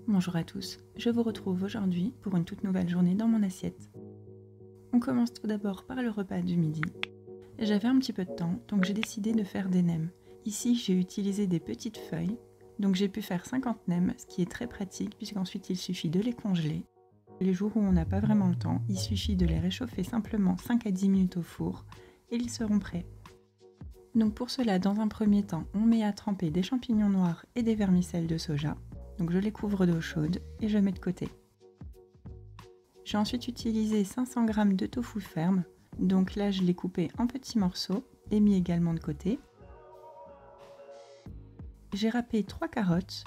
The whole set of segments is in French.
Bonjour à tous, je vous retrouve aujourd'hui pour une toute nouvelle journée dans mon assiette. On commence tout d'abord par le repas du midi. J'avais un petit peu de temps, donc j'ai décidé de faire des nems. Ici, j'ai utilisé des petites feuilles, donc j'ai pu faire 50 nems, ce qui est très pratique puisqu'ensuite il suffit de les congeler. Les jours où on n'a pas vraiment le temps, il suffit de les réchauffer simplement 5 à 10 minutes au four et ils seront prêts. Donc pour cela, dans un premier temps, on met à tremper des champignons noirs et des vermicelles de soja. Donc je les couvre d'eau chaude et je mets de côté. J'ai ensuite utilisé 500 g de tofu ferme, donc là je l'ai coupé en petits morceaux et mis également de côté. J'ai râpé 3 carottes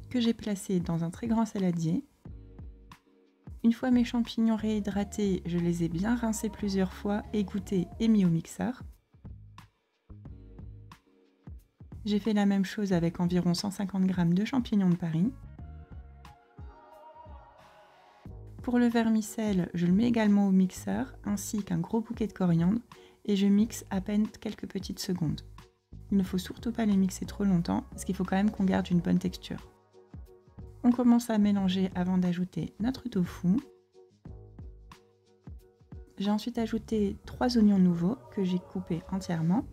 que j'ai placées dans un très grand saladier. Une fois mes champignons réhydratés, je les ai bien rincés plusieurs fois, égouttés et mis au mixeur. J'ai fait la même chose avec environ 150 g de champignons de Paris. Pour le vermicelle, je le mets également au mixeur, ainsi qu'un gros bouquet de coriandre, et je mixe à peine quelques petites secondes. Il ne faut surtout pas les mixer trop longtemps, parce qu'il faut quand même qu'on garde une bonne texture. On commence à mélanger avant d'ajouter notre tofu. J'ai ensuite ajouté 3 oignons nouveaux que j'ai coupés entièrement.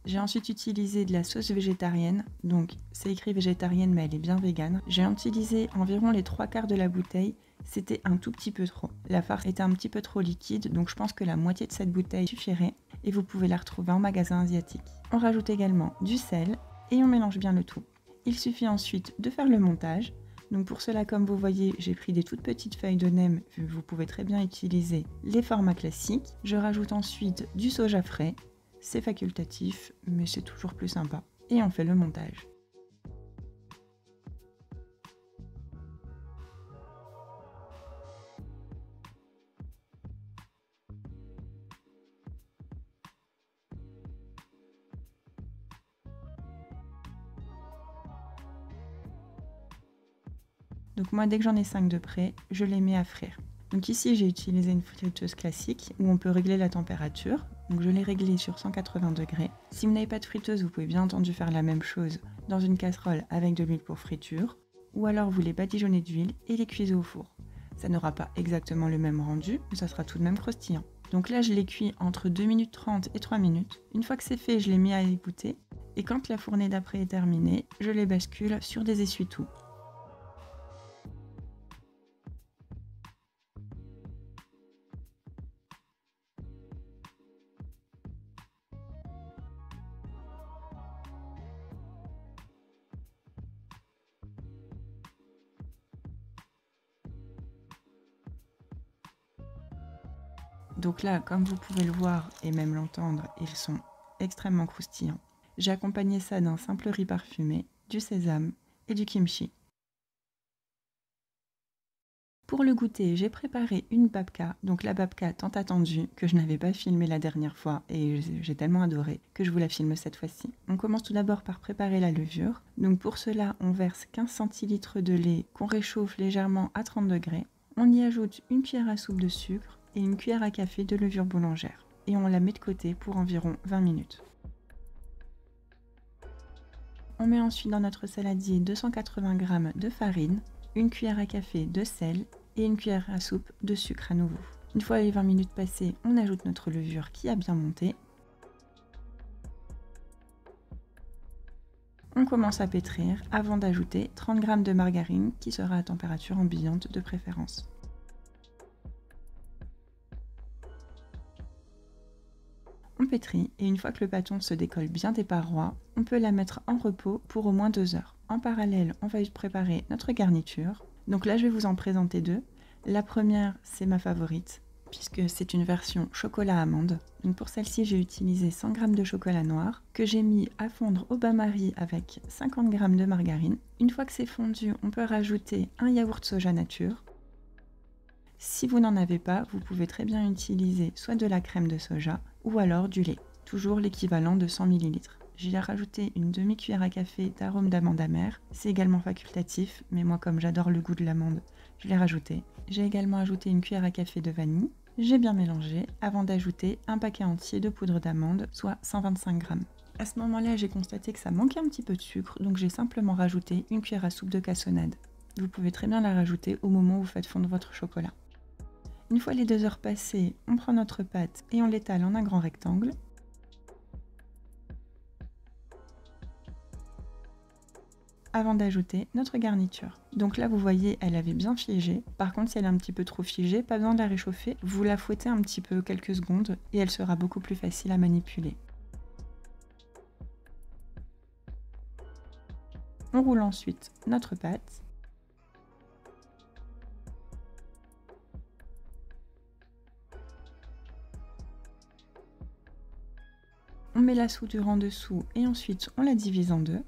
J'ai ensuite utilisé de la sauce végétarienne, donc c'est écrit végétarienne mais elle est bien végane. J'ai utilisé environ les 3/4 de la bouteille, c'était un tout petit peu trop. La farce était un petit peu trop liquide, donc je pense que la moitié de cette bouteille suffirait et vous pouvez la retrouver en magasin asiatique. On rajoute également du sel et on mélange bien le tout. Il suffit ensuite de faire le montage. Donc pour cela, comme vous voyez, j'ai pris des toutes petites feuilles de nem, vous pouvez très bien utiliser les formats classiques. Je rajoute ensuite du soja frais. C'est facultatif, mais c'est toujours plus sympa. Et on fait le montage. Donc moi, dès que j'en ai 5 de près, je les mets à frire. Donc ici, j'ai utilisé une friteuse classique où on peut régler la température. Donc je l'ai réglée sur 180 degrés. Si vous n'avez pas de friteuse, vous pouvez bien entendu faire la même chose dans une casserole avec de l'huile pour friture. Ou alors vous les badigeonnez d'huile et les cuisez au four. Ça n'aura pas exactement le même rendu, mais ça sera tout de même croustillant. Donc là, je les cuis entre 2 minutes 30 et 3 minutes. Une fois que c'est fait, je les mets à égoutter. Et quand la fournée d'après est terminée, je les bascule sur des essuie-tout. Donc là, comme vous pouvez le voir et même l'entendre, ils sont extrêmement croustillants. J'ai accompagné ça d'un simple riz parfumé, du sésame et du kimchi. Pour le goûter, j'ai préparé une babka, donc la babka tant attendue que je n'avais pas filmée la dernière fois et j'ai tellement adoré que je vous la filme cette fois-ci. On commence tout d'abord par préparer la levure. Donc pour cela, on verse 15 centilitres de lait qu'on réchauffe légèrement à 30 degrés. On y ajoute une cuillère à soupe de sucre et une cuillère à café de levure boulangère. Et on la met de côté pour environ 20 minutes. On met ensuite dans notre saladier 280 g de farine, une cuillère à café de sel et une cuillère à soupe de sucre à nouveau. Une fois les 20 minutes passées, on ajoute notre levure qui a bien monté. On commence à pétrir avant d'ajouter 30 g de margarine qui sera à température ambiante de préférence. On pétrit et une fois que le bâton se décolle bien des parois, on peut la mettre en repos pour au moins 2 heures. En parallèle, on va préparer notre garniture. Donc là, je vais vous en présenter deux. La première, c'est ma favorite, puisque c'est une version chocolat-amande. Donc pour celle-ci, j'ai utilisé 100 g de chocolat noir, que j'ai mis à fondre au bain-marie avec 50 g de margarine. Une fois que c'est fondu, on peut rajouter un yaourt soja nature. Si vous n'en avez pas, vous pouvez très bien utiliser soit de la crème de soja ou alors du lait, toujours l'équivalent de 100 ml. J'ai rajouté une demi-cuillère à café d'arôme d'amande amère, c'est également facultatif, mais moi comme j'adore le goût de l'amande, je l'ai rajouté. J'ai également ajouté une cuillère à café de vanille, j'ai bien mélangé avant d'ajouter un paquet entier de poudre d'amande, soit 125 g. À ce moment-là, j'ai constaté que ça manquait un petit peu de sucre, donc j'ai simplement rajouté une cuillère à soupe de cassonade. Vous pouvez très bien la rajouter au moment où vous faites fondre votre chocolat. Une fois les 2 heures passées, on prend notre pâte et on l'étale en un grand rectangle. Avant d'ajouter notre garniture. Donc là, vous voyez, elle avait bien figé. Par contre, si elle est un petit peu trop figée, pas besoin de la réchauffer. Vous la fouettez un petit peu quelques secondes et elle sera beaucoup plus facile à manipuler. On roule ensuite notre pâte. On met la soudure en dessous et ensuite on la divise en deux.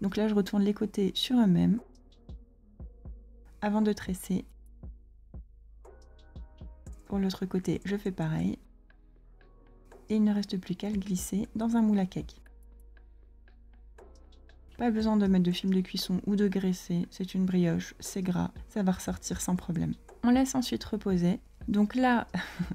Donc là, je retourne les côtés sur eux-mêmes avant de tresser. Pour l'autre côté, je fais pareil. Et il ne reste plus qu'à le glisser dans un moule à cake. Pas besoin de mettre de film de cuisson ou de graisser, c'est une brioche, c'est gras, ça va ressortir sans problème. On laisse ensuite reposer. Donc là,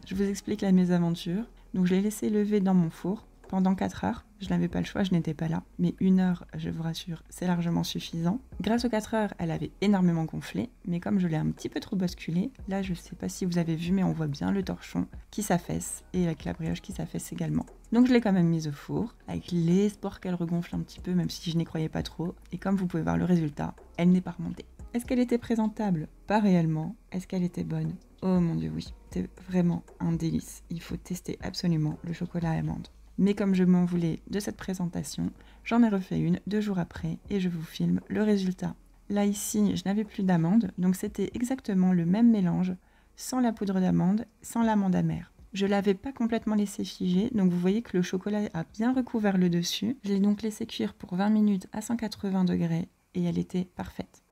je vous explique la mésaventure. Donc je l'ai laissé lever dans mon four pendant 4 heures. Je n'avais pas le choix, je n'étais pas là. Mais 1 heure, je vous rassure, c'est largement suffisant. Grâce aux 4 heures, elle avait énormément gonflé. Mais comme je l'ai un petit peu trop basculé, là je ne sais pas si vous avez vu, mais on voit bien le torchon qui s'affaisse et avec la brioche qui s'affaisse également. Donc je l'ai quand même mise au four, avec l'espoir qu'elle regonfle un petit peu, même si je n'y croyais pas trop. Et comme vous pouvez voir le résultat, elle n'est pas remontée. Est-ce qu'elle était présentable? Pas réellement. Est-ce qu'elle était bonne? Oh mon dieu, oui. C'était vraiment un délice. Il faut tester absolument le chocolat à amande. Mais comme je m'en voulais de cette présentation, j'en ai refait une 2 jours après et je vous filme le résultat. Là ici, je n'avais plus d'amande, donc c'était exactement le même mélange, sans la poudre d'amande, sans l'amande amère. Je ne l'avais pas complètement laissé figer, donc vous voyez que le chocolat a bien recouvert le dessus. Je l'ai donc laissé cuire pour 20 minutes à 180 degrés et elle était parfaite.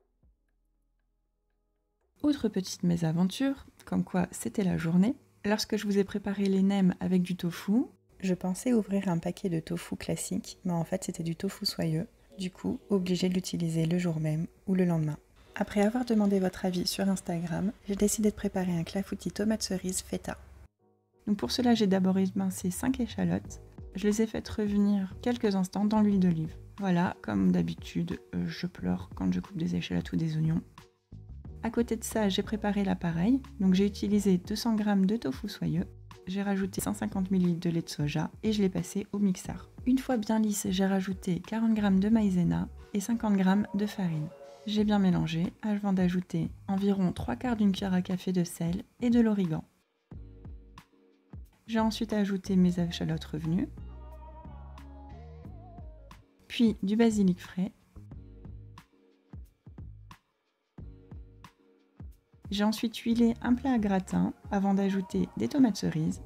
Autre petite mésaventure, comme quoi c'était la journée. Lorsque je vous ai préparé les nems avec du tofu, je pensais ouvrir un paquet de tofu classique, mais en fait c'était du tofu soyeux. Du coup, obligé de l'utiliser le jour même ou le lendemain. Après avoir demandé votre avis sur Instagram, j'ai décidé de préparer un clafoutis tomate cerise feta. Donc pour cela, j'ai d'abord émincé 5 échalotes. Je les ai faites revenir quelques instants dans l'huile d'olive. Voilà, comme d'habitude, je pleure quand je coupe des échalotes ou des oignons. À côté de ça, j'ai préparé l'appareil. Donc j'ai utilisé 200 g de tofu soyeux. J'ai rajouté 150 ml de lait de soja et je l'ai passé au mixeur. Une fois bien lisse, j'ai rajouté 40 g de maïzena et 50 g de farine. J'ai bien mélangé avant d'ajouter environ 3/4 d'une cuillère à café de sel et de l'origan. J'ai ensuite ajouté mes échalotes revenues, puis du basilic frais. J'ai ensuite huilé un plat à gratin avant d'ajouter des tomates cerises.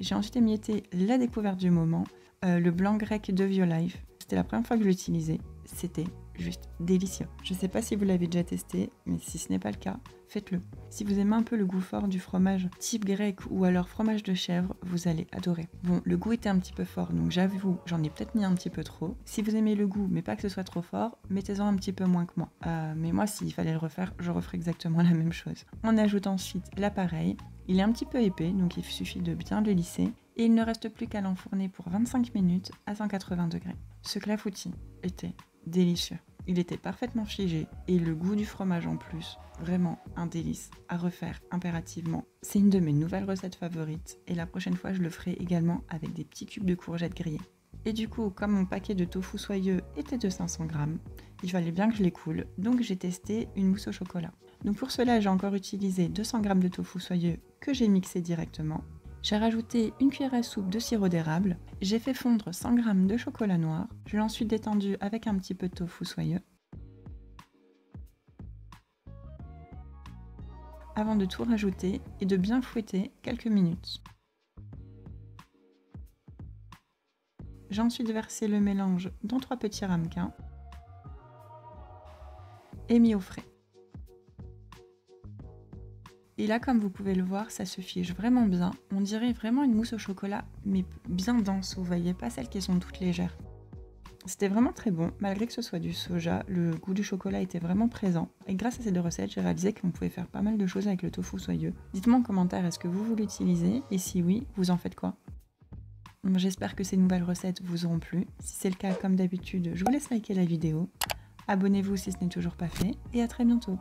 J'ai ensuite émietté la découverte du moment, le blanc grec de Violife. C'était la première fois que je l'utilisais. C'était juste délicieux. Je ne sais pas si vous l'avez déjà testé, mais si ce n'est pas le cas, faites-le. Si vous aimez un peu le goût fort du fromage type grec ou alors fromage de chèvre, vous allez adorer. Bon, le goût était un petit peu fort, donc j'avoue, j'en ai peut-être mis un petit peu trop. Si vous aimez le goût, mais pas que ce soit trop fort, mettez-en un petit peu moins que moi. Mais moi, s'il fallait le refaire, je referais exactement la même chose. On ajoute ensuite l'appareil. Il est un petit peu épais, donc il suffit de bien le lisser. Et il ne reste plus qu'à l'enfourner pour 25 minutes à 180 degrés. Ce clafoutis était délicieux. Il était parfaitement figé et le goût du fromage en plus, vraiment un délice à refaire impérativement. C'est une de mes nouvelles recettes favorites et la prochaine fois je le ferai également avec des petits cubes de courgettes grillées. Et du coup, comme mon paquet de tofu soyeux était de 500 g, il fallait bien que je les coule, donc j'ai testé une mousse au chocolat. Donc pour cela, j'ai encore utilisé 200 g de tofu soyeux que j'ai mixé directement. J'ai rajouté une cuillère à soupe de sirop d'érable, j'ai fait fondre 100 g de chocolat noir, je l'ai ensuite détendu avec un petit peu de tofu soyeux. Avant de tout rajouter et de bien fouetter quelques minutes. J'ai ensuite versé le mélange dans 3 petits ramequins et mis au frais. Et là, comme vous pouvez le voir, ça se fige vraiment bien. On dirait vraiment une mousse au chocolat, mais bien dense, vous voyez, pas celles qui sont toutes légères. C'était vraiment très bon, malgré que ce soit du soja, le goût du chocolat était vraiment présent. Et grâce à ces deux recettes, j'ai réalisé qu'on pouvait faire pas mal de choses avec le tofu soyeux. Dites-moi en commentaire, est-ce que vous l'utilisez? Et si oui, vous en faites quoi? J'espère que ces nouvelles recettes vous auront plu. Si c'est le cas, comme d'habitude, je vous laisse liker la vidéo. Abonnez-vous si ce n'est toujours pas fait. Et à très bientôt.